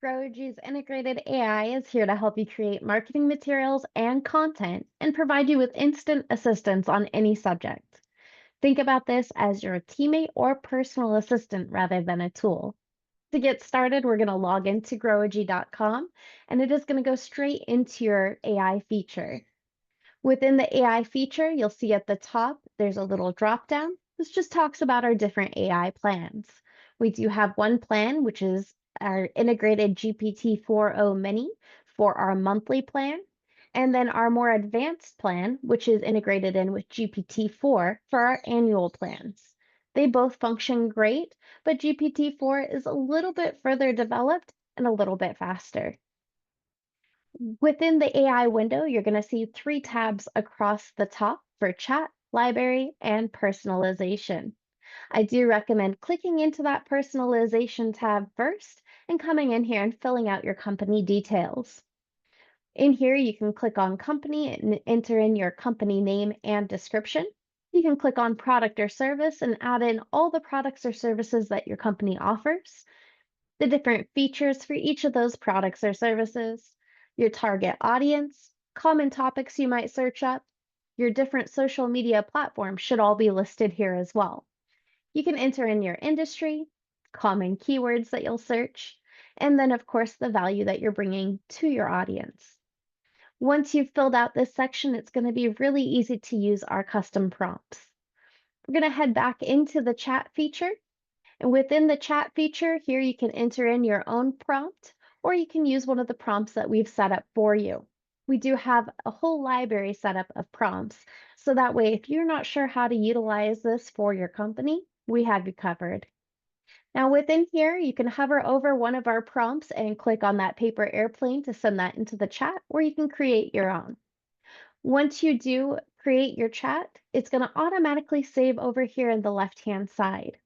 Growegy's integrated AI is here to help you create marketing materials and content and provide you with instant assistance on any subject. Think about this as your teammate or personal assistant rather than a tool. To get started, we're going to log into growegy.com and it is going to go straight into your AI feature. Within the AI feature, you'll see at the top, there's a little drop down. This just talks about our different AI plans. We do have one plan, which is our integrated GPT-4o Mini for our monthly plan, and then our more advanced plan, which is integrated in with GPT-4 for our annual plans. They both function great, but GPT-4 is a little bit further developed and a little bit faster. Within the AI window, you're going to see 3 tabs across the top for chat, library, and personalization. I do recommend clicking into that personalization tab first and coming in here and filling out your company details. In here, you can click on company and enter in your company name and description. You can click on product or service and add in all the products or services that your company offers, the different features for each of those products or services, your target audience, common topics you might search up, your different social media platforms should all be listed here as well. You can enter in your industry, common keywords that you'll search, and then of course the value that you're bringing to your audience. Once you've filled out this section, it's going to be really easy to use our custom prompts. We're going to head back into the chat feature. And within the chat feature, here you can enter in your own prompt, or you can use one of the prompts that we've set up for you. We do have a whole library set up of prompts, so that way if you're not sure how to utilize this for your company, we have you covered. Now within here, you can hover over one of our prompts and click on that paper airplane to send that into the chat, or you can create your own. Once you do create your chat, it's going to automatically save over here in the left-hand side.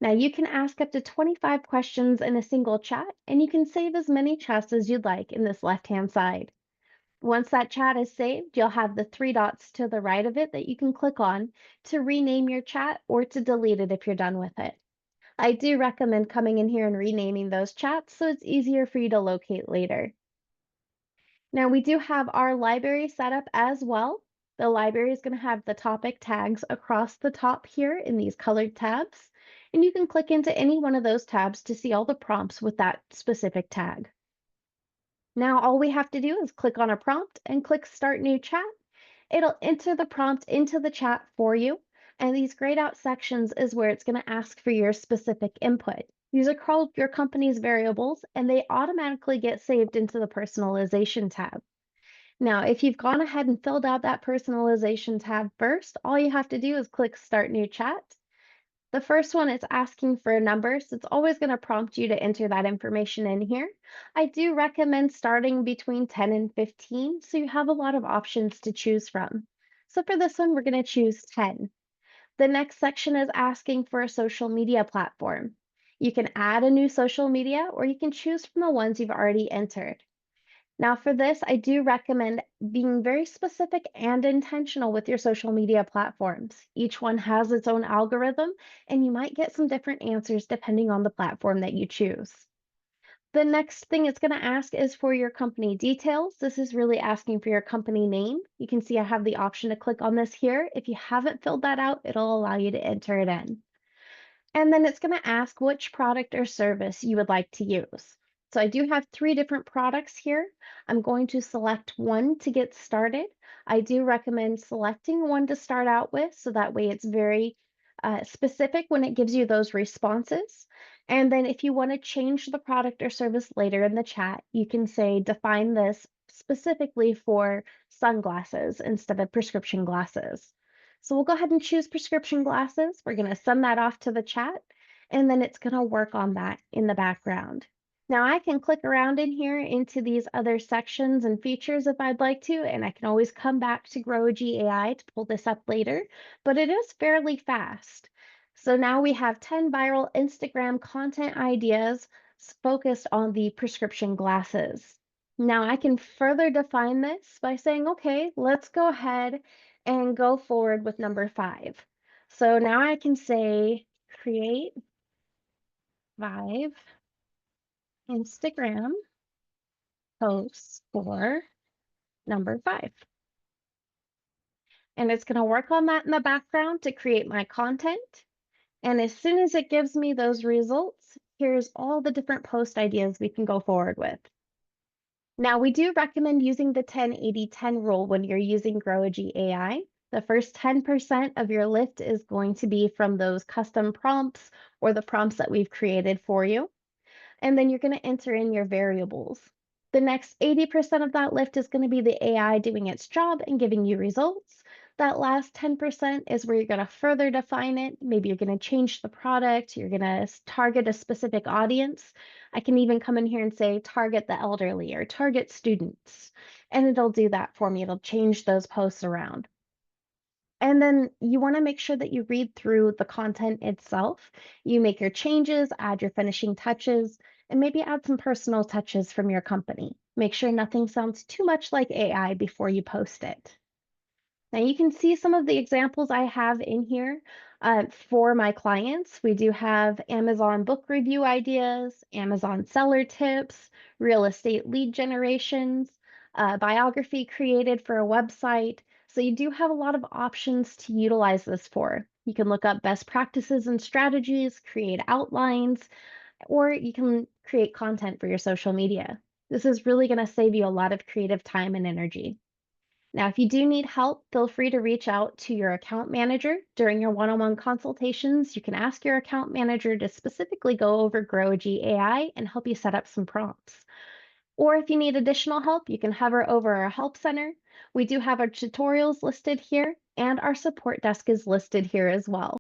Now you can ask up to 25 questions in a single chat, and you can save as many chats as you'd like in this left-hand side. Once that chat is saved, you'll have the 3 dots to the right of it that you can click on to rename your chat or to delete it if you're done with it. I do recommend coming in here and renaming those chats so it's easier for you to locate later. Now we do have our library set up as well. The library is going to have the topic tags across the top here in these colored tabs, and you can click into any one of those tabs to see all the prompts with that specific tag. Now all we have to do is click on a prompt and click Start New Chat. It'll enter the prompt into the chat for you, and these grayed out sections is where it's going to ask for your specific input. These are called your company's variables, and they automatically get saved into the Personalization tab. Now, if you've gone ahead and filled out that Personalization tab first, all you have to do is click Start New Chat. The first one is asking for a number, so it's always going to prompt you to enter that information in here. I do recommend starting between 10 and 15, so you have a lot of options to choose from. So for this one, we're going to choose 10. The next section is asking for a social media platform. You can add a new social media, or you can choose from the ones you've already entered. Now for this, I do recommend being very specific and intentional with your social media platforms. Each one has its own algorithm, and you might get some different answers depending on the platform that you choose. The next thing it's going to ask is for your company details. This is really asking for your company name. You can see I have the option to click on this here. If you haven't filled that out, it'll allow you to enter it in. And then it's going to ask which product or service you would like to use. So I do have 3 different products here. I'm going to select one to get started. I do recommend selecting one to start out with, so that way it's very specific when it gives you those responses. And then if you want to change the product or service later in the chat, you can say define this specifically for sunglasses instead of prescription glasses. So we'll go ahead and choose prescription glasses. We're going to send that off to the chat, and then it's going to work on that in the background. Now I can click around in here into these other sections and features if I'd like to, and I can always come back to Growegy AI to pull this up later, but it is fairly fast. So now we have 10 viral Instagram content ideas focused on the prescription glasses. Now I can further define this by saying, okay, let's go ahead and go forward with number 5. So now I can say create 5 Instagram posts for number 5. And it's going to work on that in the background to create my content. And as soon as it gives me those results, here's all the different post ideas we can go forward with. Now, we do recommend using the 10-80-10 rule when you're using Growegy AI. The first 10% of your lift is going to be from those custom prompts or the prompts that we've created for you. And then you're going to enter in your variables. The next 80% of that lift is going to be the AI doing its job and giving you results. That last 10% is where you're going to further define it. Maybe you're going to change the product, you're going to target a specific audience. I can even come in here and say target the elderly or target students, and it'll do that for me. It'll change those posts around. And then you want to make sure that you read through the content itself. You make your changes, add your finishing touches, and maybe add some personal touches from your company. Make sure nothing sounds too much like AI before you post it. Now you can see some of the examples I have in here for my clients. We do have Amazon book review ideas, Amazon seller tips, real estate lead generations, biography created for a website. So you do have a lot of options to utilize this for. You can look up best practices and strategies, create outlines, or you can create content for your social media. This is really going to save you a lot of creative time and energy. Now, if you do need help, feel free to reach out to your account manager during your one-on-one consultations. You can ask your account manager to specifically go over Growegy AI and help you set up some prompts. Or if you need additional help, you can hover over our help center. We do have our tutorials listed here, and our support desk is listed here as well.